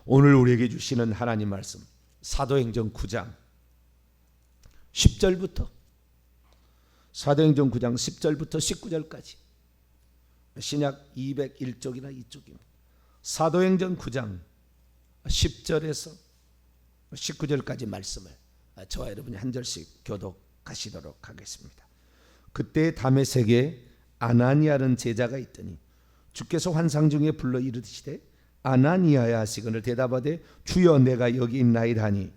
오늘 우리에게 주시는 하나님 말씀 사도행전 9장 10절부터 사도행전 9장 10절부터 19절까지 신약 201쪽이나 2쪽입니다. 사도행전 9장 10절에서 19절까지 말씀을 저와 여러분이 한 절씩 교독하시도록 하겠습니다. 그때 다메섹에 아나니아라는 제자가 있더니 주께서 환상 중에 불러 이르시되 아나니아야 하시거늘 대답하되 주여 내가 여기 있나이다 하니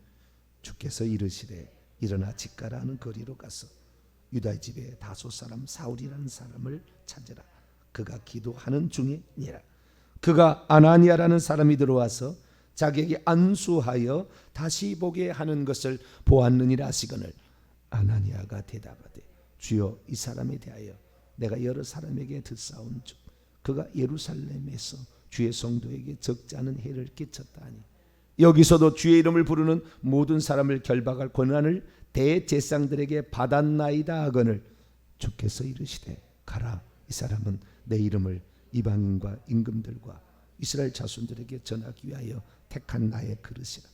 주께서 이르시되 일어나 집가라 하는 거리로 가서 유다의 집에 다소 사람 사울이라는 사람을 찾으라. 그가 기도하는 중이니라. 그가 아나니아라는 사람이 들어와서 자기에게 안수하여 다시 보게 하는 것을 보았느니라 하시거늘 아나니아가 대답하되 주여 이 사람에 대하여 내가 여러 사람에게 듣사온 즉 그가 예루살렘에서 주의 성도에게 적지 않은 해를 끼쳤다 하니 여기서도 주의 이름을 부르는 모든 사람을 결박할 권한을 대제사장들에게 받았나이다 하거늘 주께서 이르시되 가라. 이 사람은 내 이름을 이방인과 임금들과 이스라엘 자손들에게 전하기 위하여 택한 나의 그릇이라.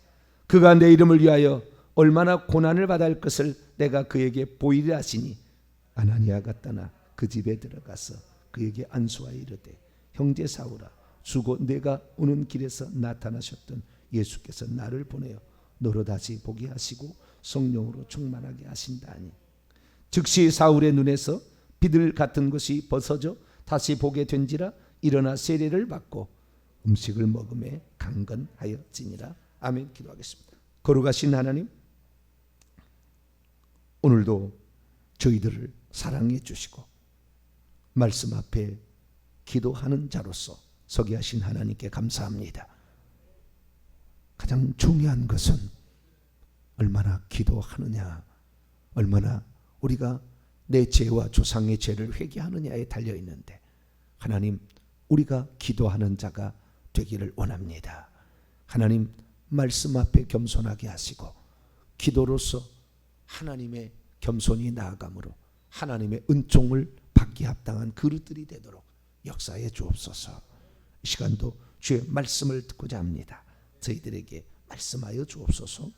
그가 내 이름을 위하여 얼마나 고난을 받을 야 것을 내가 그에게 보이리라 하시니 아나니아가 떠나 그 집에 들어가서 그에게 안수하여 이르되 형제 사울아 주고 내가 오는 길에서 나타나셨던 예수께서 나를 보내어 너로 다시 보게 하시고 성령으로 충만하게 하신다 하니 즉시 사울의 눈에서 비들 같은 것이 벗어져 다시 보게 된지라 일어나 세례를 받고 음식을 먹음에 강건하여지니라. 아멘. 기도하겠습니다. 거룩하신 하나님, 오늘도 저희들을 사랑해 주시고 말씀 앞에 기도하는 자로서 서게 하신 하나님께 감사합니다. 가장 중요한 것은 얼마나 기도하느냐, 얼마나 우리가 내 죄와 조상의 죄를 회개하느냐에 달려 있는데 하나님, 우리가 기도하는 자가 되기를 원합니다. 하나님, 말씀 앞에 겸손하게 하시고 기도로서 하나님의 겸손히 나아감으로 하나님의 은총을 받기 합당한 그릇들이 되도록 역사해 주옵소서. 이 시간도 주의 말씀을 듣고자 합니다. 저희들에게 말씀하여 주옵소서.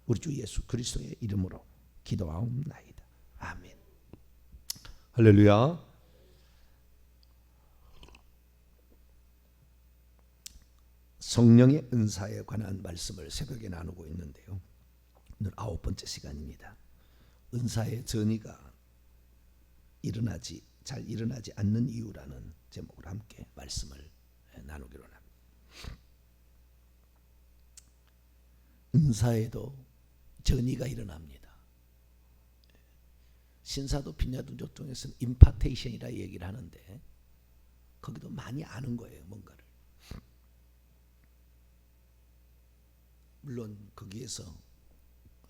우리 주 예수 그리스도의 이름으로 기도하옵나이다. 아멘. 할렐루야. 성령의 은사에 관한 말씀을 새벽에 나누고 있는데요. 오늘 9번째 시간입니다. 은사의 전이가 잘 일어나지 않는 이유라는 제목으로 함께 말씀을 나누기로 합니다. 은사에도 전이가 일어납니다. 신사도 빈야도족동에서는 임파테이션이라 얘기를 하는데 거기도 많이 아는 거예요, 뭔가를. 물론 거기에서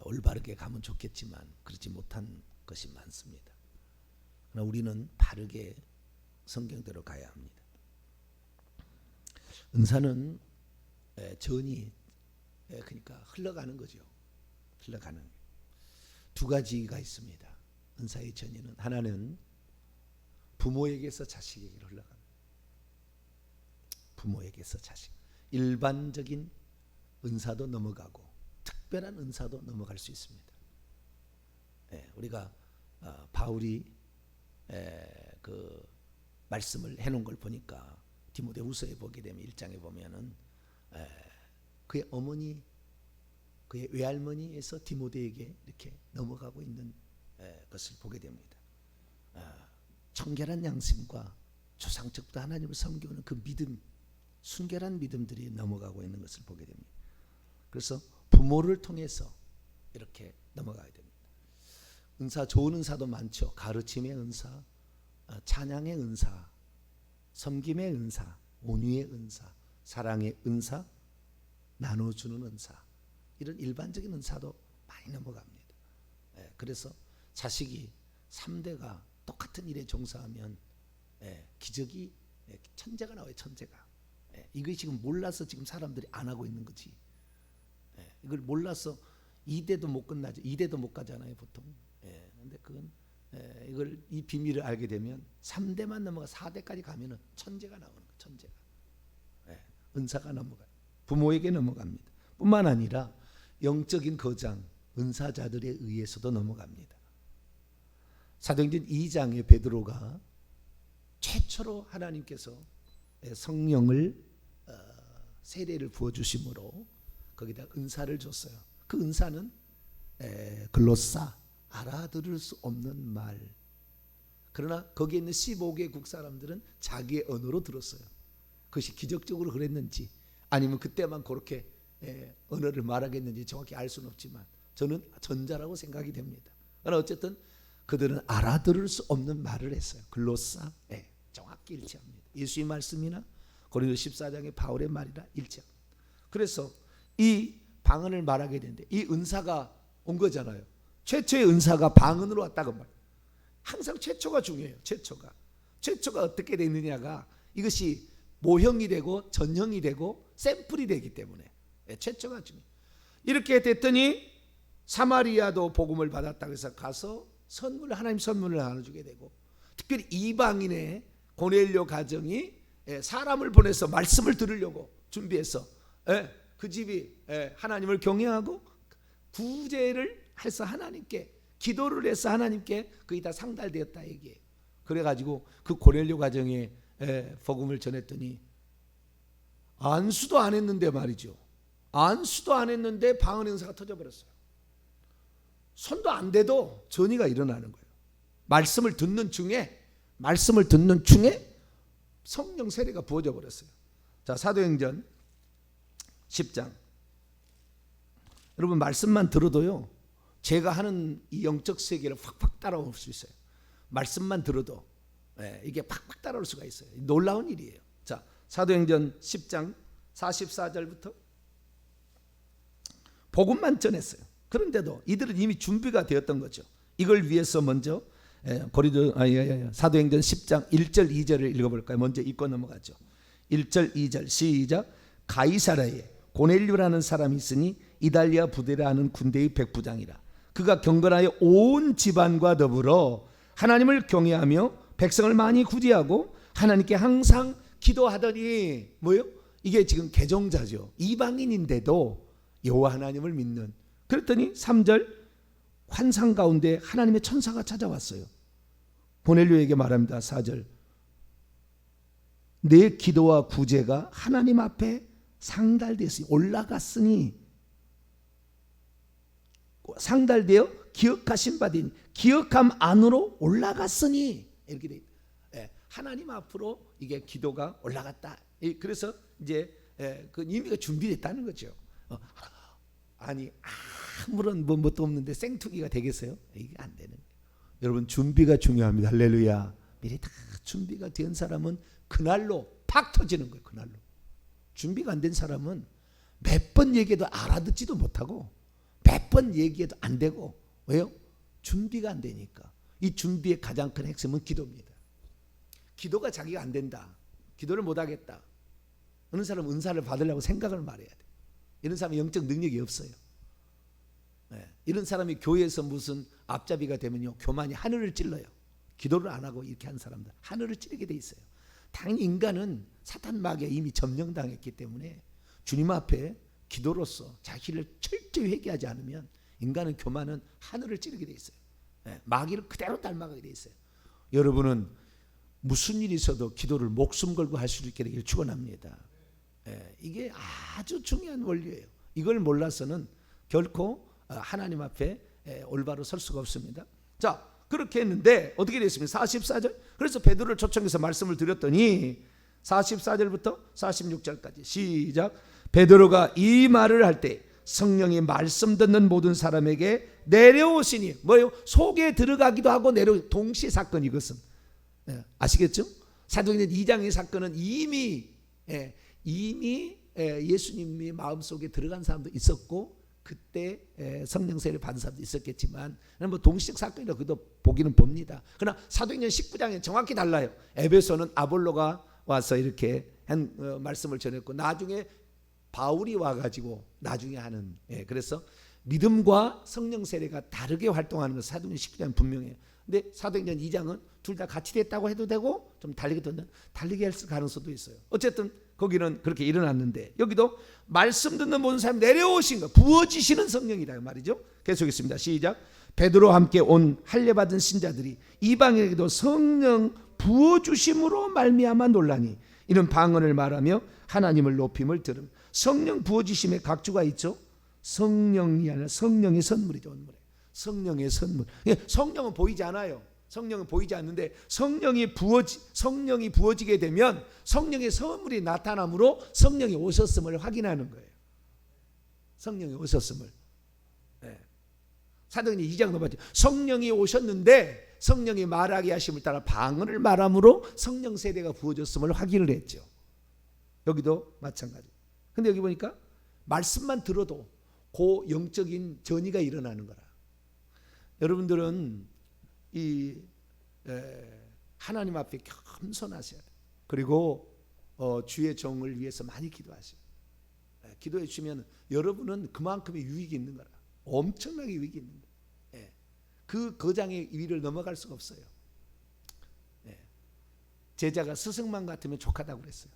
올바르게 가면 좋겠지만 그렇지 못한 것이 많습니다. 그러나 우리는 바르게 성경대로 가야 합니다. 은사는 전이 그러니까 흘러가는 거죠. 흘러가는 두 가지가 있습니다. 은사의 전이는 하나는 부모에게서 자식에게 흘러가는, 부모에게서 자식. 일반적인 은사도 넘어가고 특별한 은사도 넘어갈 수 있습니다. 우리가 바울이 그 말씀을 해놓은 걸 보니까 디모데후서에 보게 되면 1장에 보면은 그의 어머니, 그의 외할머니에서 디모데에게 이렇게 넘어가고 있는 것을 보게 됩니다. 청결한 양심과 조상적부터 하나님을 섬기는 그 믿음, 순결한 믿음들이 넘어가고 있는 것을 보게 됩니다. 그래서 부모를 통해서 이렇게 넘어가야 됩니다. 은사, 좋은 은사도 많죠. 가르침의 은사, 찬양의 은사, 섬김의 은사, 온유의 은사, 사랑의 은사, 나눠주는 은사, 이런 일반적인 은사도 많이 넘어갑니다. 그래서 자식이 3대가 똑같은 일에 종사하면 기적이, 천재가 나와요. 천재가. 이거 지금 몰라서 지금 사람들이 안 하고 있는 거지. 이걸 몰라서 2대도 못 끝나죠. 2대도 못 가잖아요, 보통. 근데 그건 이걸 이 비밀을 알게 되면 3대만 넘어가 4대까지 가면은 천재가 나오는 거예요. 천재가. 은사가 넘어가요. 부모에게 넘어갑니다. 뿐만 아니라 영적인 거장 은사자들에 의해서도 넘어갑니다. 사도행전 2장에 베드로가 최초로 하나님께서 성령을 세례를 부어주심으로 거기다 은사를 줬어요. 그 은사는 글로사, 알아들을 수 없는 말. 그러나 거기에 있는 15개국 사람들은 자기의 언어로 들었어요. 그것이 기적적으로 그랬는지 아니면 그때만 그렇게 언어를 말하겠는지 정확히 알 수는 없지만 저는 전자라고 생각이 됩니다. 그러나 어쨌든 그들은 알아들을 수 없는 말을 했어요. 글로사, 정확히 일치합니다. 예수의 말씀이나 고린도 14장의 바울의 말이라 일치합니다. 그래서 이 방언을 말하게 되는데 이 은사가 온 거잖아요. 최초의 은사가 방언으로 왔다고 말. 항상 최초가 중요해요. 최초가 어떻게 되느냐가 이것이 모형이 되고 전형이 되고 샘플이 되기 때문에 최초가 중요해요. 이렇게 됐더니 사마리아도 복음을 받았다고 해서 가서 하나님 선물을 나눠주게 되고 특별히 이방인의 고넬료 가정이 사람을 보내서 말씀을 들으려고 준비해서 그 집이 하나님을 경외하고 구제를 해서 하나님께 기도를 해서 하나님께 그게 다 상달되었다 얘기해요. 그래가지고 그 고넬료 가정에 복음을 전했더니 안수도 안 했는데 말이죠. 안수도 안 했는데 방언 행사가 터져버렸어요. 손도 안 대도 전이가 일어나는 거예요. 말씀을 듣는 중에 성령 세례가 부어져 버렸어요. 자, 사도행전 10장. 여러분 말씀만 들어도요. 제가 하는 이 영적 세계를 팍팍 따라올 수 있어요. 말씀만 들어도 이게 팍팍 따라올 수가 있어요. 놀라운 일이에요. 자, 사도행전 10장 44절부터 복음만 전했어요. 그런데도 이들은 이미 준비가 되었던 거죠. 이걸 위해서 먼저 사도행전 10장 1절 2절을 읽어볼까요? 먼저 읽고 넘어가죠. 1절 2절 시작. 가이사라에 고넬료라는 사람이 있으니 이달리아 부대라 하는 군대의 백부장이라. 그가 경건하여 온 집안과 더불어 하나님을 경외하며 백성을 많이 구제하고 하나님께 항상 기도하더니 뭐요? 이게 지금 개종자죠. 이방인인데도 여호와 하나님을 믿는. 그랬더니 3절 환상 가운데 하나님의 천사가 찾아왔어요. 고넬료에게 말합니다. 4절 내 기도와 구제가 하나님 앞에 상달되었으니 올라갔으니 상달되어 기억하신 바되니 기억함 안으로 올라갔으니 이렇게 돼 있다. 하나님 앞으로 이게 기도가 올라갔다. 그래서 이제 그 의미가 준비됐다는 거죠. 아니 아무런 뭣도 없는데 생투기가 되겠어요? 이게 안 되는 거예요. 여러분 준비가 중요합니다. 할렐루야. 미리 다 준비가 된 사람은 그날로 팍 터지는 거예요. 그날로. 준비가 안 된 사람은 몇 번 얘기해도 알아듣지도 못하고 몇 번 얘기해도 안 되고. 왜요? 준비가 안 되니까. 이 준비의 가장 큰 핵심은 기도입니다. 기도가 자기가 안 된다. 기도를 못 하겠다. 어느 사람은 은사를 받으려고 생각을 말해야 돼. 이런 사람은 영적 능력이 없어요. 이런 사람이 교회에서 무슨 앞잡이가 되면요, 교만이 하늘을 찔러요. 기도를 안 하고 이렇게 한 사람들 하늘을 찌르게 돼 있어요. 당연히 인간은 사탄 마귀에 이미 점령당했기 때문에 주님 앞에 기도로서 자기를 철저히 회개하지 않으면 인간은 교만은 하늘을 찌르게 돼 있어요. 마귀를 그대로 닮아가게 돼 있어요. 여러분은 무슨 일이 있어도 기도를 목숨 걸고 할 수 있게 되기를 축원합니다. 이게 아주 중요한 원리예요. 이걸 몰라서는 결코 하나님 앞에 올바로 설 수가 없습니다. 자, 그렇게 했는데 어떻게 됐습니까? 44절. 그래서 베드로를 초청해서 말씀을 드렸더니 44절부터 46절까지 시작. 베드로가 이 말을 할 때 성령이 말씀 듣는 모든 사람에게 내려오시니 뭐예요? 속에 들어가기도 하고 동시에 사건. 이것은 아시겠죠? 사도행전 2장의 사건은 이미 예수님이 마음속에 들어간 사람도 있었고 그때 성령 세례를 받은 사람도 있었겠지만 뭐 동시적 사건이라고 그도 보기는 봅니다. 그러나 사도행전 19장에 정확히 달라요. 에베소는 아볼로가 와서 이렇게 한 말씀을 전했고 나중에 바울이 와가지고 나중에 하는. 그래서 믿음과 성령 세례가 다르게 활동하는 것 사도행전 19장은 분명해요. 근데 사도행전 2장은 둘 다 같이 됐다고 해도 되고 좀 달리게 할 가능성도 있어요. 어쨌든 거기는 그렇게 일어났는데 여기도 말씀 듣는 모든 사람 내려오신 거, 부어지시는 성령이다 말이죠. 계속했습니다. 시작. 베드로와 함께 온 할례받은 신자들이 이방인에게도 성령 부어주심으로 말미암아 놀라니 이는 방언을 말하며 하나님을 높임을 들음. 성령 부어주심의 각주가 있죠. 성령이 아니라 성령의 선물이죠. 성령의 선물. 성령은 보이지 않아요. 성령은 보이지 않는데 성령이 부어지게 되면 성령의 선물이 나타남으로 성령이 오셨음을 확인하는 거예요. 성령이 오셨음을. 네. 사도행전 2장 넘어갔죠. 성령이 오셨는데 성령이 말하게 하심을 따라 방언을 말함으로 성령 세대가 부어졌음을 확인을 했죠. 여기도 마찬가지. 근데 여기 보니까 말씀만 들어도 그 영적인 전이가 일어나는 거라. 여러분들은 이 하나님 앞에 겸손하셔야 돼요. 그리고 주의 종을 위해서 많이 기도하셔요. 기도해 주시면 여러분은 그만큼의 유익이 있는 거라. 엄청나게 유익이 있는 거예요. 그 거장의 위를 넘어갈 수가 없어요. 제자가 스승만 같으면 족하다고 그랬어요.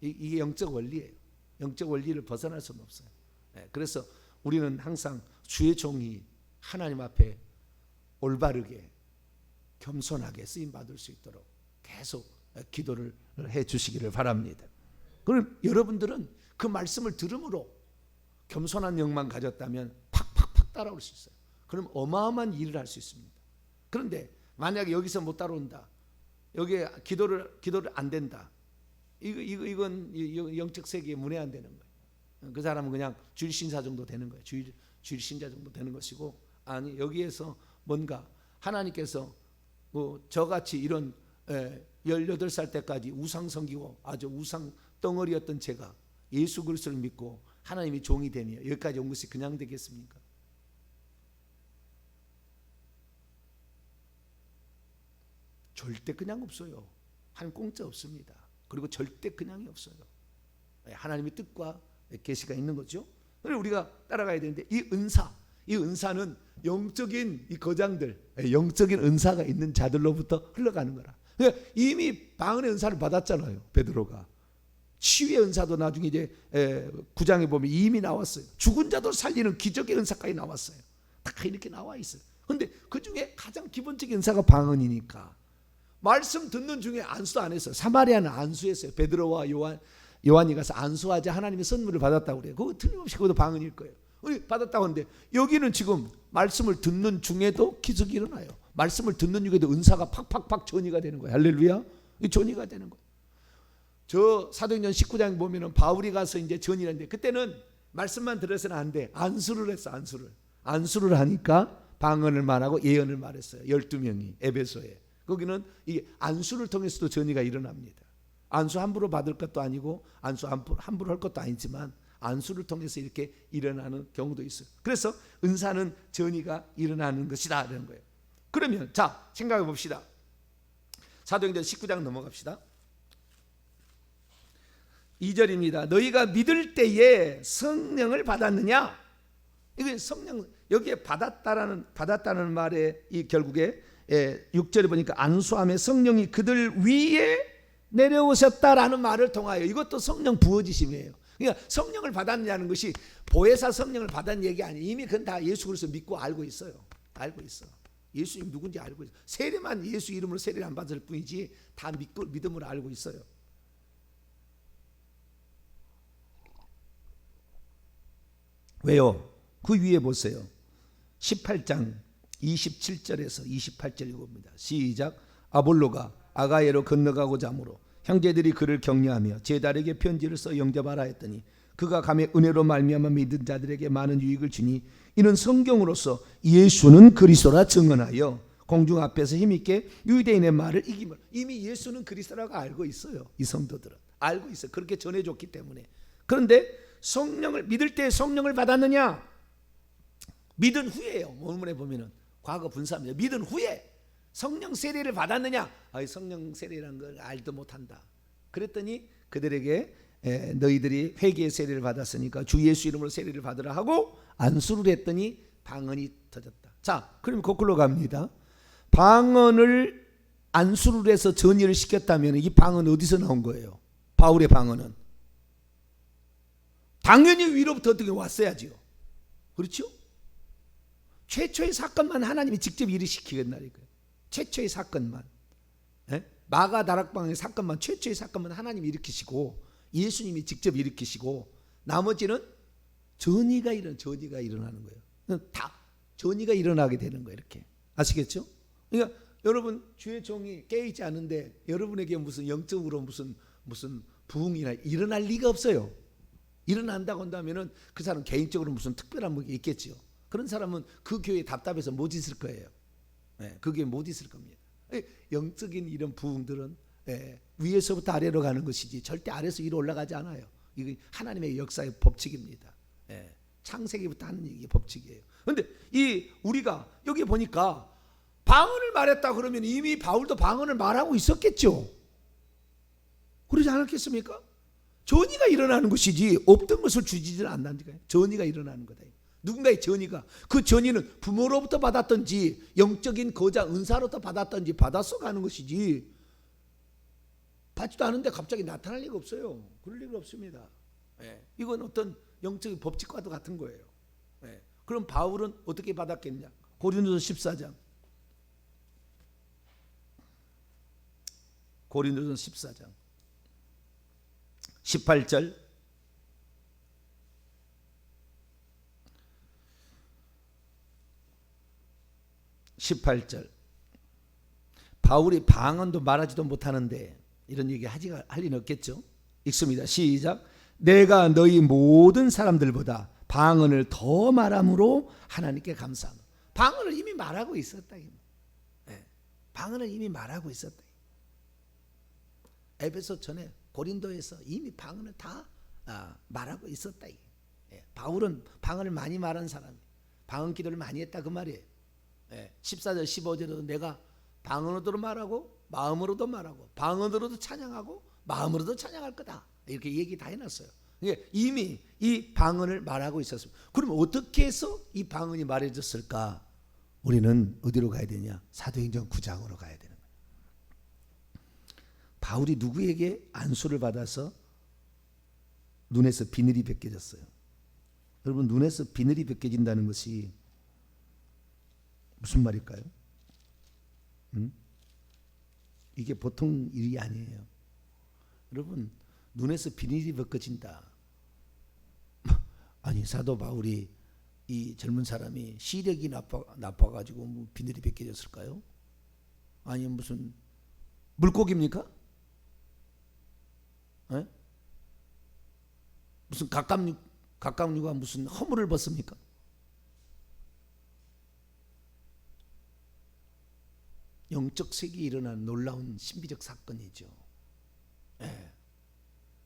이게 영적 원리예요. 영적 원리를 벗어날 수는 없어요. 그래서 우리는 항상 주의 종이 하나님 앞에 올바르게 겸손하게 쓰임 받을 수 있도록 계속 기도를 해 주시기를 바랍니다. 그럼 여러분들은 그 말씀을 들음으로 겸손한 영만 가졌다면 팍팍팍 따라올 수 있어요. 그럼 어마어마한 일을 할 수 있습니다. 그런데 만약에 여기서 못 따라온다, 여기에 기도를 안 된다, 이건 영적 세계에 문외한되는 거예요. 그 사람은 그냥 주일 신사 정도 되는 거예요. 주일 신자 정도 되는 것이고, 아니 여기에서 뭔가 하나님께서 저같이 이런 18살 때까지 우상 섬기고 아주 우상 덩어리였던 제가 예수 그리스도를 믿고 하나님이 종이 되며 여기까지 온 것이 그냥 되겠습니까? 절대 그냥 없어요. 한 공짜 없습니다. 그리고 절대 그냥이 없어요. 하나님의 뜻과 계시가 있는 거죠. 그래서 우리가 따라가야 되는데 이 은사는 영적인 이 거장들, 영적인 은사가 있는 자들로부터 흘러가는 거라. 그러니까 이미 방언의 은사를 받았잖아요. 베드로가 치유의 은사도 나중에 이제 9장에 보면 이미 나왔어요. 죽은 자도 살리는 기적의 은사까지 나왔어요. 다 이렇게 나와 있어요. 그런데 그 중에 가장 기본적인 은사가 방언이니까 말씀 듣는 중에 안수 안 했어요. 사마리아는 안수했어요. 베드로와 요한이 가서 안수하자 하나님의 선물을 받았다고 그래요. 그거 틀림없이 그것도 방언일 거예요. 우리 받았다고 하는데 여기는 지금 말씀을 듣는 중에도 기적이 일어나요. 말씀을 듣는 중에도 은사가 팍팍팍 전이가 되는 거예요. 할렐루야. 이 전이가 되는 거예요. 저 사도행전 19장 보면은 바울이 가서 이제 전이라는데 그때는 말씀만 들어서는 안 돼. 안수를 했어. 안수를 하니까 방언을 말하고 예언을 말했어요. 12명이 에베소에. 거기는 이 안수를 통해서도 전이가 일어납니다. 안수 함부로 받을 것도 아니고 안수 함부로 할 것도 아니지만 안수를 통해서 이렇게 일어나는 경우도 있어요. 그래서 은사는 전이가 일어나는 것이다 라는 거예요. 그러면 자 생각해 봅시다. 사도행전 19장 넘어갑시다. 2절입니다. 너희가 믿을 때에 성령을 받았느냐? 이게 성령 여기에 받았다는 말에 이 결국에 6절에 보니까 안수함에 성령이 그들 위에 내려오셨다라는 말을 통하여 이것도 성령 부어지심이에요. 그러니까 성령을 받았냐는 것이 보혜사 성령을 받은 얘기 아니에요. 이미 그건 다 예수 그리스도 믿고 알고 있어요. 알고 있어. 예수님 누군지 알고 있어. 세례만 예수 이름으로 세례를 안 받을 뿐이지 다 믿음으로 알고 있어요. 왜요? 그 위에 보세요. 18장 27절에서 28절 읽어봅니다. 시작. 아볼로가 아가예로 건너가고자 하므로 형제들이 그를 격려하며 제달에게 편지를 써 영접하라 했더니 그가 감히 은혜로 말미암아 믿은 자들에게 많은 유익을 주니 이는 성경으로서 예수는 그리스도라 증언하여 공중 앞에서 힘있게 유대인의 말을 이김을. 이미 예수는 그리스도라고 알고 있어요. 이 성도들은 알고 있어요. 그렇게 전해줬기 때문에. 그런데 성령을 믿을 때 성령을 받았느냐? 믿은 후에요. 본문에 보면은 과거 분사입니다. 믿은 후에 성령 세례를 받았느냐? 성령 세례라는 걸 알도 못한다. 그랬더니 그들에게 너희들이 회개의 세례를 받았으니까 주 예수 이름으로 세례를 받으라 하고 안수를 했더니 방언이 터졌다. 자, 그럼 거꾸로 갑니다. 방언을 안수를 해서 전이를 시켰다면 이 방언 어디서 나온 거예요? 바울의 방언은? 당연히 위로부터 어떻게 왔어야지요. 그렇죠? 최초의 사건만 하나님이 직접 일으키겠나니까요. 최초의 사건만. 마가 다락방의 사건만, 최초의 사건만 하나님이 일으키시고 예수님이 직접 일으키시고 나머지는 전이가 일어나는 거예요. 다 전이가 일어나게 되는 거예요. 이렇게 아시겠죠? 그러니까 여러분 주의 종이 깨어있지 않은데 여러분에게 무슨 영적으로 무슨 부흥이나 일어날 리가 없어요. 일어난다고 한다면은 그 사람 개인적으로 무슨 특별한 게 있겠죠. 그런 사람은 그 교회에 답답해서 못 있을 거예요. 그 교회에 못 있을 겁니다. 영적인 이런 부흥들은 위에서부터 아래로 가는 것이지 절대 아래에서 위로 올라가지 않아요. 이거 하나님의 역사의 법칙입니다. 창세기부터 하는 얘기 법칙이에요. 그런데 이 우리가 여기 보니까 방언을 말했다 그러면 이미 바울도 방언을 말하고 있었겠죠. 그러지 않았겠습니까? 전이가 일어나는 것이지 없던 것을 주지는 않는다니까요. 전이가 일어나는 거다. 누군가의 전이가, 그 전이는 부모로부터 받았던지 영적인 거자 은사로부터 받았던지 받아서 가는 것이지 받지도 않은데 갑자기 나타날 리가 없어요. 그럴 리가 없습니다. 이건 어떤 영적인 법칙과도 같은 거예요. 그럼 바울은 어떻게 받았겠냐? 고린도서 14장 고린도서 14장 18절 18절 바울이 방언도 말하지도 못하는데 이런 얘기 할 리는 없겠죠. 읽습니다. 시작. 내가 너희 모든 사람들보다 방언을 더 말함으로 하나님께 감사합니다. 방언을 이미 말하고 있었다. 방언을 이미 말하고 있었다. 에베소 전에 고린도에서 이미 방언을 다 말하고 있었다. 바울은 방언을 많이 말한 사람이에요. 방언 기도를 많이 했다 그 말이에요. 14절 15절에도 내가 방언으로도 말하고 마음으로도 말하고 방언으로도 찬양하고 마음으로도 찬양할 거다. 이렇게 얘기 다 해놨어요. 이미 이 방언을 말하고 있었습니다. 그럼 어떻게 해서 이 방언이 말해졌을까? 우리는 어디로 가야 되냐? 사도행전 9장으로 가야 되는 거예요. 바울이 누구에게 안수를 받아서 눈에서 비늘이 벗겨졌어요? 여러분, 눈에서 비늘이 벗겨진다는 것이 무슨 말일까요? 이게 보통 일이 아니에요. 여러분, 눈에서 비늘이 벗겨진다. 아니, 사도 바울이 이 젊은 사람이 시력이 나빠가지고 뭐 비늘이 벗겨졌을까요? 아니, 무슨 물고기입니까? 무슨 갑각류가 무슨 허물을 벗습니까? 영적 세계에 일어난 놀라운 신비적 사건이죠.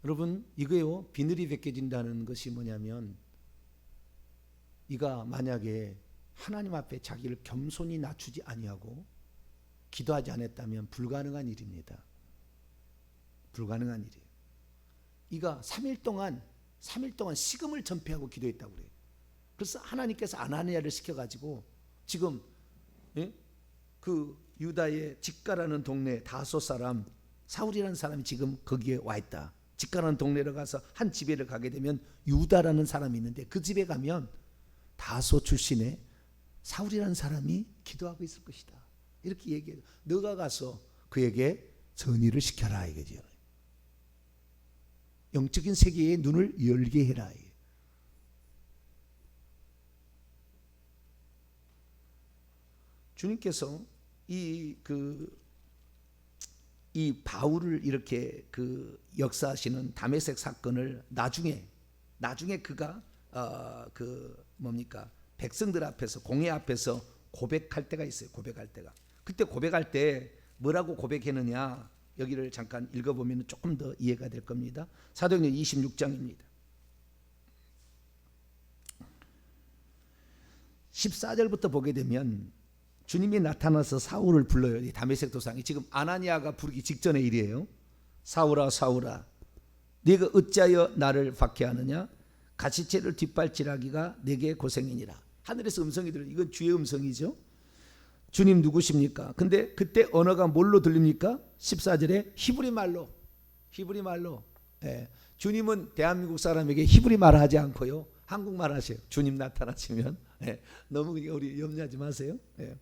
여러분, 이거요, 비늘이 벗겨진다는 것이 뭐냐면, 이가 만약에 하나님 앞에 자기를 겸손히 낮추지 아니하고 기도하지 않았다면 불가능한 일입니다. 불가능한 일이에요. 이가 3일 동안 식음을 전폐하고 기도했다고 그래요. 그래서 하나님께서 아나니아를 시켜가지고 지금 그 유다의 직가라는 동네 다소 사람 사울이라는 사람이 지금 거기에 와 있다. 직가라는 동네로 가서 한 집에를 가게 되면 유다라는 사람이 있는데 그 집에 가면 다소 출신의 사울이라는 사람이 기도하고 있을 것이다. 이렇게 얘기해요. 너가 가서 그에게 전의를 시켜라 이거죠. 영적인 세계의 눈을 열게 해라. 주님께서 이 바울을 이렇게 역사하시는 다메섹 사건을 나중에 그가 백성들 앞에서 공회 앞에서 고백할 때가 있어요. 고백할 때가. 그때 고백할 때 뭐라고 고백했느냐? 여기를 잠깐 읽어보면 조금 더 이해가 될 겁니다. 사도행전 26장입니다. 14절부터 보게 되면 주님이 나타나서 사울을 불러요. 이 다메섹 도상이 지금 아나니아가 부르기 직전의 일이에요. 사울아 사울아 네가 어찌하여 나를 박해하느냐? 가시채를 뒷발질하기가 내게 고생이니라. 하늘에서 음성이 들려. 이건 주의 음성이죠. 주님 누구십니까? 근데 그때 언어가 뭘로 들립니까? 14절에 히브리 말로 예. 주님은 대한민국 사람에게 히브리 말 하지 않고요, 한국말 하세요. 주님 나타나시면. 예. 너무 우리 염려하지 마세요. 예.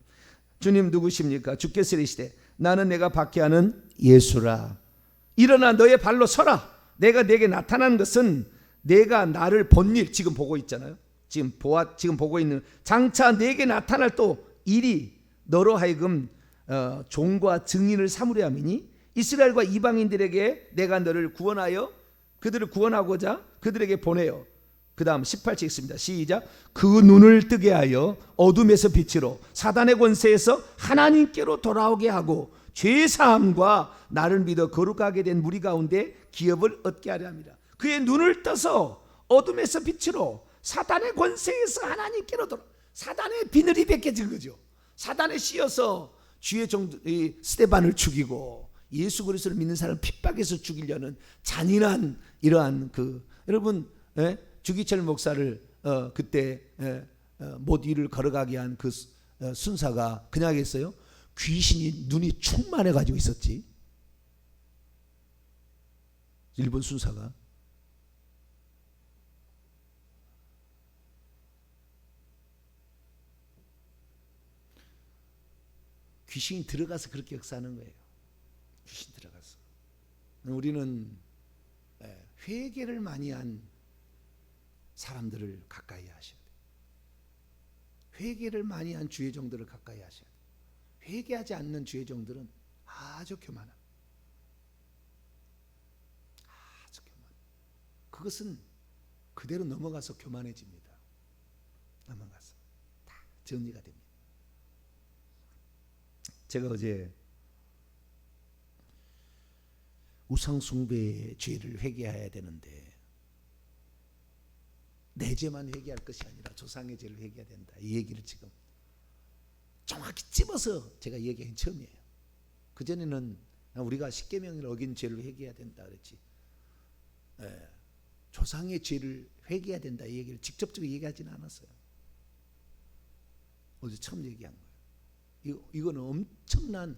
주님 누구십니까? 주께서 이르시되 나는 내가 박해하는 예수라. 일어나 너의 발로 서라. 내가 내게 나타난 것은 내가 나를 본 일, 지금 보고 있잖아요. 지금 보고 있는 장차 내게 나타날 또 일이 너로 하여금 종과 증인을 삼으려 함이니 이스라엘과 이방인들에게 내가 너를 구원하여 그들을 구원하고자 그들에게 보내요. 그 다음 18절 있습니다. 시작. 그 눈을 뜨게 하여 어둠에서 빛으로 사단의 권세에서 하나님께로 돌아오게 하고 죄사함과 나를 믿어 거룩하게 된 무리 가운데 기업을 얻게 하려 합니다. 그의 눈을 떠서 어둠에서 빛으로 사단의 권세에서 하나님께로 돌아, 사단의 비늘이 벗겨진 거죠. 사단에 씌어서 주의 종들 스데반을 죽이고 예수 그리스도를 믿는 사람을 핍박해서 죽이려는 잔인한 이러한 여러분, 주기철 목사를 그때 못 위를 걸어가게 한 그 순사가 그냥 했어요. 귀신이 눈이 충만해 가지고 있었지. 일본 순사가. 귀신이 들어가서 그렇게 역사하는 거예요. 귀신 들어가서. 우리는 회개를 많이 한 사람들을 가까이 하셔야 돼요. 회개를 많이 한 주의 종들을 가까이 하셔야 돼요. 회개하지 않는 주의 종들은 아주 교만합니다. 아주 교만. 그것은 그대로 넘어가서 교만해집니다. 넘어가서 다 정리가 됩니다. 제가 어제 우상숭배의 죄를 회개해야 되는데 내 죄만 회개할 것이 아니라 조상의 죄를 회개해야 된다, 이 얘기를 지금 정확히 찝어서 제가 얘기한 처음이에요. 그전에는 우리가 십계명을 어긴 죄를 회개해야 된다 그랬지, 조상의 죄를 회개해야 된다 이 얘기를 직접적으로 얘기하지는 않았어요. 어제 처음 얘기한 거예요. 이거는 엄청난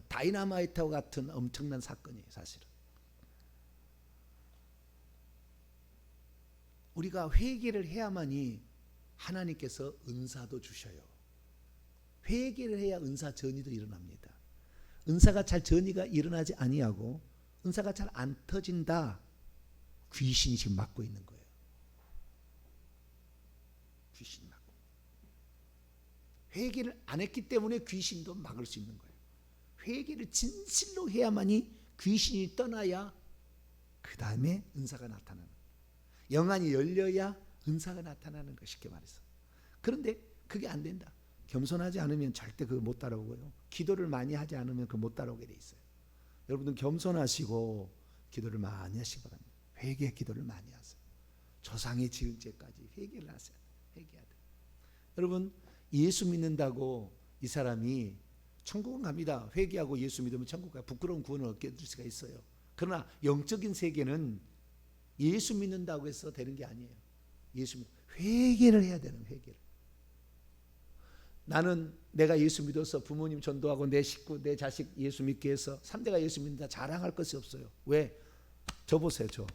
다이나마이트와 같은 엄청난 사건이에요. 사실은 우리가 회개를 해야만이 하나님께서 은사도 주셔요. 회개를 해야 은사 전이도 일어납니다. 은사가 잘 전이가 일어나지 아니하고 은사가 잘 안 터진다, 귀신이 지금 막고 있는 거예요. 귀신이 막고. 회개를 안 했기 때문에 귀신도 막을 수 있는 거예요. 회개를 진실로 해야만이 귀신이 떠나야 그 다음에 은사가 나타나는 거예요. 영안이 열려야 은사가 나타나는 거, 쉽게 말해서. 그런데 그게 안 된다. 겸손하지 않으면 절대 그거 못 따라오고요. 기도를 많이 하지 않으면 그거 못 따라오게 돼 있어요. 여러분들 겸손하시고 기도를 많이 하시기 바랍니다. 회개 기도를 많이 하세요. 조상의 지은 죄까지 회개를 하세요. 회개해야 돼요. 여러분, 예수 믿는다고 이 사람이 천국은 갑니다. 회개하고 예수 믿으면 천국 가요. 부끄러운 구원을 얻게 될 수가 있어요. 그러나 영적인 세계는 예수 믿는다고 해서 되는 게 아니에요. 회개를 해야 되는, 회개를. 나는 내가 예수 믿어서 부모님 전도하고 내 식구, 내 자식 예수 믿게 해서 3대가 예수 믿는다 자랑할 것이 없어요. 왜? 저 보세요. 저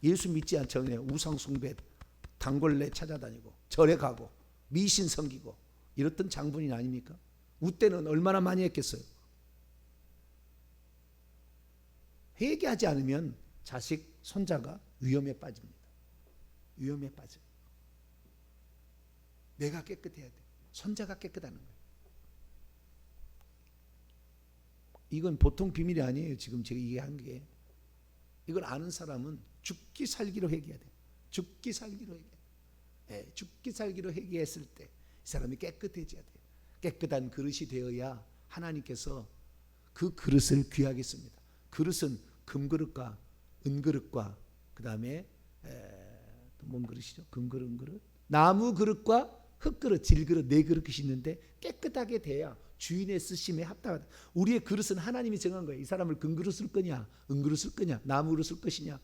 예수 믿지 않잖아요. 우상 숭배, 단골레 찾아다니고 절에 가고 미신 섬기고 이랬던 장본인 아닙니까? 우때는 얼마나 많이 했겠어요. 회개하지 않으면 자식, 손자가 위험에 빠집니다. 위험에 빠져요. 내가 깨끗해야 돼. 손자가 깨끗하는 거예요. 이건 보통 비밀이 아니에요. 지금 제가 얘기한 게. 이걸 아는 사람은 죽기 살기로 회개해야 돼요. 죽기 살기로 회개. 죽기 살기로 회개했을 때 이 사람이 깨끗해져야 돼요. 깨끗한 그릇이 되어야 하나님께서 그 그릇을 귀하게 씁니다. 그릇은 금그릇과 은그릇과 그 다음에 뭔 그릇이죠? 금그릇, 은그릇, 나무 그릇과 흙그릇, 질그릇, 네 그릇이 있는데 깨끗하게 돼야 주인의 쓰심에 합당하다. 우리의 그릇은 하나님이 정한 거예요. 이 사람을 금그릇 쓸 거냐, 은그릇 쓸 거냐, 나무로 쓸 것이냐,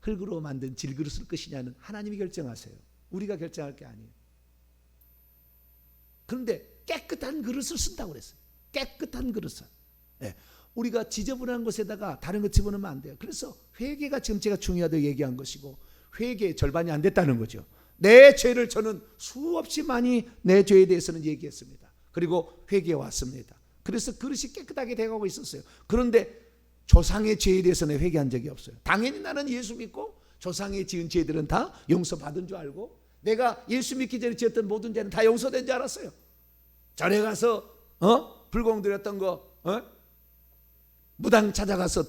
흙으로 만든 질그릇 쓸 것이냐는 하나님이 결정하세요. 우리가 결정할 게 아니에요. 그런데 깨끗한 그릇을 쓴다고 그랬어요. 깨끗한 그릇을. 우리가 지저분한 곳에다가 다른 거 집어넣으면 안 돼요. 그래서 회개가 지금 제가 중요하다고 얘기한 것이고, 회개의 절반이 안 됐다는 거죠. 내 죄를 저는 수없이 많이 내 죄에 대해서는 얘기했습니다. 그리고 회개해 왔습니다. 그래서 그릇이 깨끗하게 돼가고 있었어요. 그런데 조상의 죄에 대해서는 회개한 적이 없어요. 당연히 나는 예수 믿고 조상의 지은 죄들은 다 용서받은 줄 알고, 내가 예수 믿기 전에 지었던 모든 죄는 다 용서된 줄 알았어요. 절에 가서 불공 드렸던 거, 무당 찾아가서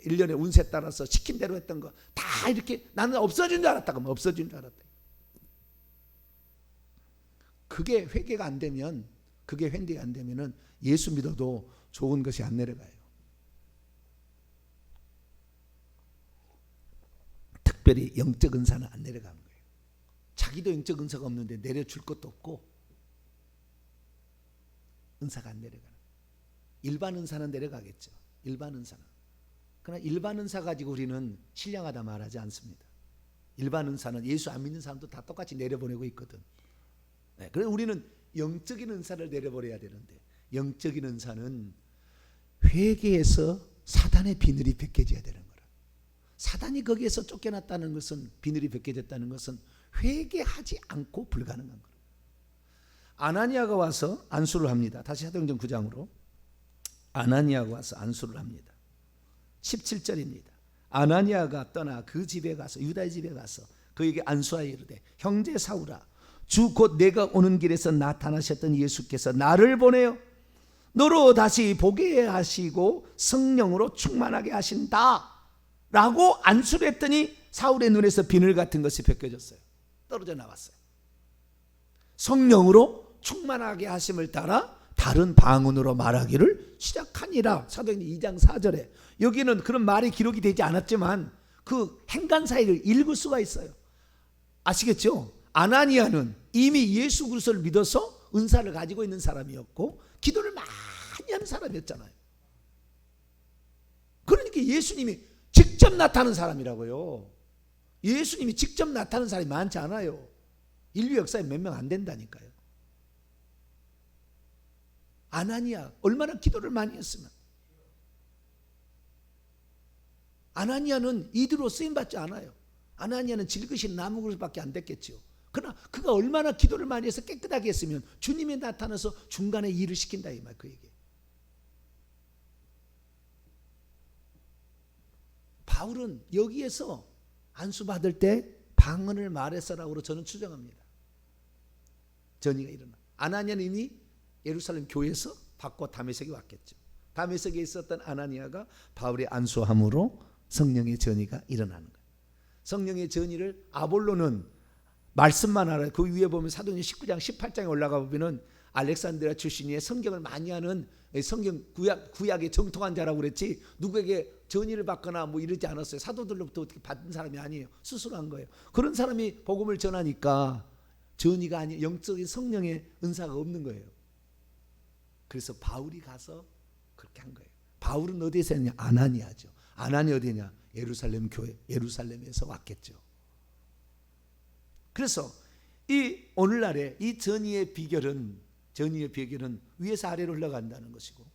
1년에 운세 따라서 시킨 대로 했던 거 다 이렇게 나는 없어진 줄 알았다. 그러면 없어진 줄 알았다. 그게 회개가 안 되면, 그게 회개가 안 되면은 예수 믿어도 좋은 것이 안 내려가요. 특별히 영적 은사는 안 내려가는 거예요. 자기도 영적 은사가 없는데 내려줄 것도 없고, 은사가 안 내려가는 거예요. 일반 은사는 내려가겠죠. 일반 은사는. 그러나 일반 은사 가지고 우리는 신령하다 말하지 않습니다. 일반 은사는 예수 안 믿는 사람도 다 똑같이 내려보내고 있거든. 네, 그래서 우리는 영적인 은사를 내려버려야 되는데, 영적인 은사는 회개에서 사단의 비늘이 벗겨져야 되는 거라. 사단이 거기에서 쫓겨났다는 것은, 비늘이 벗겨졌다는 것은 회개하지 않고 불가능한 거라. 아나니아가 와서 안수를 합니다. 다시 사도행전 9장으로. 아나니아가 와서 안수를 합니다. 17절입니다. 아나니아가 떠나 그 집에 가서, 유다의 집에 가서 그에게 안수하여 이르되, 형제 사울아, 주 곧 내가 오는 길에서 나타나셨던 예수께서 나를 보내어 너로 다시 보게 하시고 성령으로 충만하게 하신다 라고 안수를 했더니 사울의 눈에서 비늘 같은 것이 벗겨졌어요. 떨어져 나왔어요. 성령으로 충만하게 하심을 따라 다른 방언으로 말하기를 시작하니라. 사도행전 2장 4절에. 여기는 그런 말이 기록이 되지 않았지만 그 행간사역을 읽을 수가 있어요. 아시겠죠? 아나니아는 이미 예수 그리스도를 믿어서 은사를 가지고 있는 사람이었고 기도를 많이 하는 사람이었잖아요. 그러니까 예수님이 직접 나타나는 사람이라고요. 예수님이 직접 나타나는 사람이 많지 않아요. 인류 역사에 몇 명 안 된다니까요. 아나니아 얼마나 기도를 많이 했으면. 아나니아는 이대로 쓰임받지 않아요. 아나니아는 질그신 나무 그릇밖에 안 됐겠죠. 그러나 그가 얼마나 기도를 많이 해서 깨끗하게 했으면 주님이 나타나서 중간에 일을 시킨다 이 말, 그에게. 바울은 여기에서 안수받을 때 방언을 말했어라고 저는 추정합니다. 전이가 일어나. 아나니아는 이미 예루살렘 교회에서 받고 다메섹에 왔겠죠. 다메섹에 있었던 아나니아가 바울의 안수함으로 성령의 전이가 일어나는 거예요. 성령의 전이를 아볼로는 말씀만 알아요. 그 위에 보면 사도행전 19장 18장에 올라가 보면은 알렉산드리아 출신의 성경을 많이 하는 성경 구약의 정통한 자라고 그랬지 누구에게 전의를 받거나 뭐 이러지 않았어요. 사도들로부터 어떻게 받은 사람이 아니에요. 스스로 한 거예요. 그런 사람이 복음을 전하니까 전의가 아닌 영적인 성령의 은사가 없는 거예요. 그래서 바울이 가서 그렇게 한 거예요. 바울은 어디에서 했냐? 아나니아죠. 아나니아 어디냐? 예루살렘 교회, 예루살렘에서 왔겠죠. 그래서 이 오늘날의 이 전의의 비결은 위에서 아래로 흘러간다는 것이고,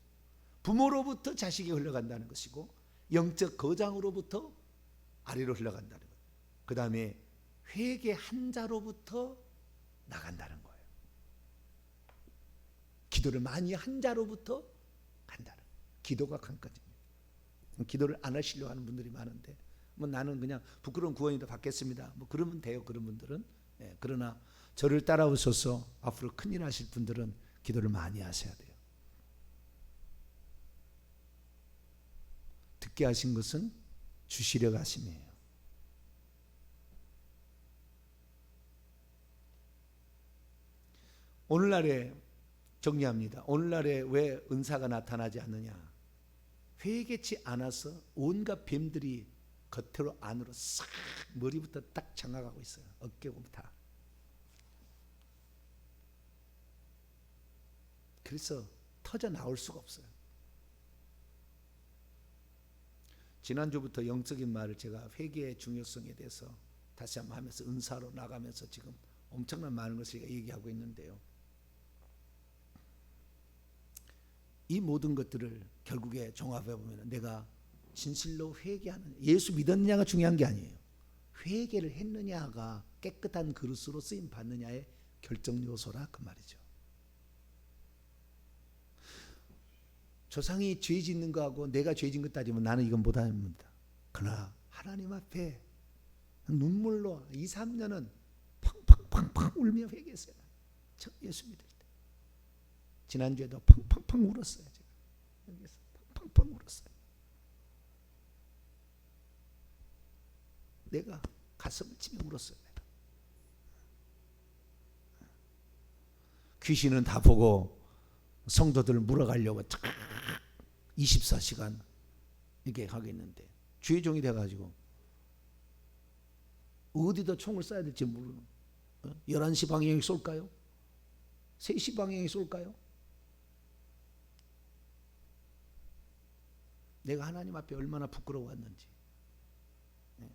부모로부터 자식이 흘러간다는 것이고, 영적 거장으로부터 아래로 흘러간다는 것. 그 다음에 회개 한 자로부터 나간다는 거예요. 기도를 많이 한 자로부터 간다는 거예요. 기도가 강까지입니다. 기도를 안 하시려고 하는 분들이 많은데, 뭐 나는 그냥 부끄러운 구원이다 받겠습니다. 뭐 그러면 돼요. 그런 분들은. 예, 그러나 저를 따라오셔서 앞으로 큰일 하실 분들은 기도를 많이 하셔야 돼요. 듣게 하신 것은 주시려고 하심이에요. 오늘날에 정리합니다. 오늘날에 왜 은사가 나타나지 않느냐? 회개치 않아서 온갖 뱀들이 겉으로 안으로 싹 머리부터 딱 장악하고 있어요. 어깨부터 다. 그래서 터져 나올 수가 없어요. 지난주부터 영적인 말을 제가 회개의 중요성에 대해서 다시 한번 하면서 은사로 나가면서 지금 엄청난 많은 것을 얘기하고 있는데요. 이 모든 것들을 결국에 종합해 보면 내가 진실로 회개하는, 예수 믿었느냐가 중요한 게 아니에요. 회개를 했느냐가 깨끗한 그릇으로 쓰임 받느냐의 결정 요소라 그 말이죠. 조상이 죄 짓는 거하고 내가 죄 짓는 것 따지면 나는 이건 못합니다. 그러나 하나님 앞에 눈물로 2, 3년은 팡팡팡팡 울며 회개했어요. 저 예수 믿을 때. 지난주에도 팡팡팡 울었어요. 제가 여기서 팡팡팡 울었어요. 내가 가슴을 치며 울었어요. 내가. 귀신은 다 보고 성도들을 물어가려고 24시간 이렇게 하겠는데 주의종이 돼가지고 어디다 총을 쏴야 될지 모르는, 11시 방향에 쏠까요? 3시 방향에 쏠까요? 내가 하나님 앞에 얼마나 부끄러웠는지,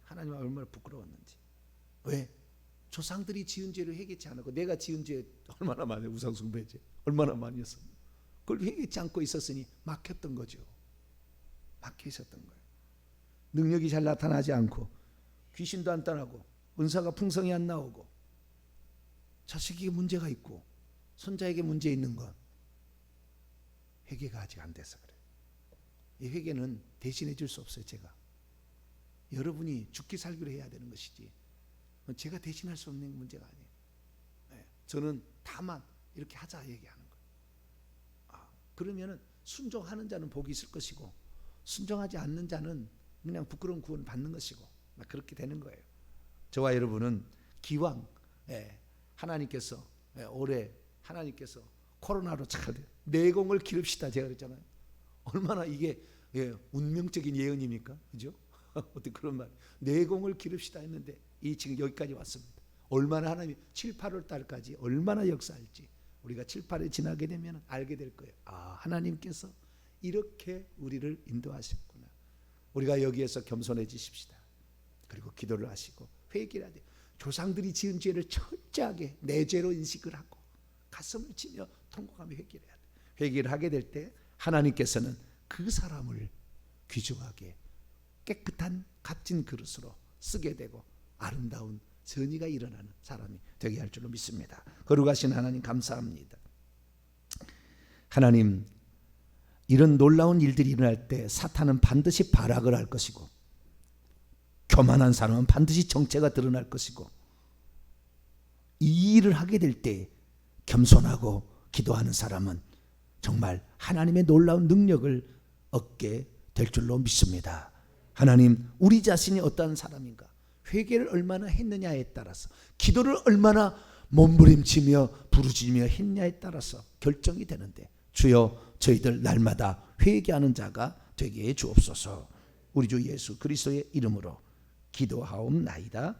하나님 앞에 얼마나 부끄러웠는지. 왜? 조상들이 지은 죄를 회개치 않았고 내가 지은 죄 얼마나 많이, 우상숭배죄 얼마나 많이 했어. 그걸 회개치 않고 있었으니 막혔던 거죠. 막혀 있었던 거예요. 능력이 잘 나타나지 않고 귀신도 안 떠나고 은사가 풍성히 안 나오고 자식에게 문제가 있고 손자에게 문제 있는 건 회개가 아직 안 돼서 그래요. 이 회개는 대신해 줄 수 없어요. 제가, 여러분이 죽기 살기로 해야 되는 것이지 제가 대신할 수 없는 문제가 아니에요. 저는 다만 이렇게 하자 얘기하는 거예요. 그러면은 순종하는 자는 복이 있을 것이고 순종하지 않는 자는 그냥 부끄러운 구원 받는 것이고 그렇게 되는 거예요. 저와 여러분은 기왕 하나님께서 올해 하나님께서 코로나로 잘 내공을 기릅시다 제가 그랬잖아요. 얼마나 이게 운명적인 예언입니까? 그죠? 어떻게 그런 말, 내공을 기릅시다 했는데 이 지금 여기까지 왔습니다. 얼마나 하나님이 7, 8월 달까지 얼마나 역사할지 우리가 7, 8에 지나게 되면 알게 될 거예요. 하나님께서 이렇게 우리를 인도하셨구나. 우리가 여기에서 겸손해지십시다. 그리고 기도를 하시고 회개를 해야 돼요. 조상들이 지은 죄를 철저하게 내 죄로 인식을 하고 가슴을 치며 통곡하며 회개를 해야 돼요. 회개를 하게 될 때 하나님께서는 그 사람을 귀중하게 깨끗한 값진 그릇으로 쓰게 되고 아름다운 선의가 일어나는 사람이 되게 할 줄로 믿습니다. 거룩하신 하나님 감사합니다. 하나님, 이런 놀라운 일들이 일어날 때 사탄은 반드시 발악을 할 것이고 교만한 사람은 반드시 정체가 드러날 것이고 이 일을 하게 될 때 겸손하고 기도하는 사람은 정말 하나님의 놀라운 능력을 얻게 될 줄로 믿습니다. 하나님, 우리 자신이 어떠한 사람인가, 회개를 얼마나 했느냐에 따라서, 기도를 얼마나 몸부림치며 부르짖으며 했냐에 따라서 결정이 되는데 주여 저희들 날마다 회개하는 자가 되게 해 주옵소서. 우리 주 예수 그리스도의 이름으로 기도하옵나이다.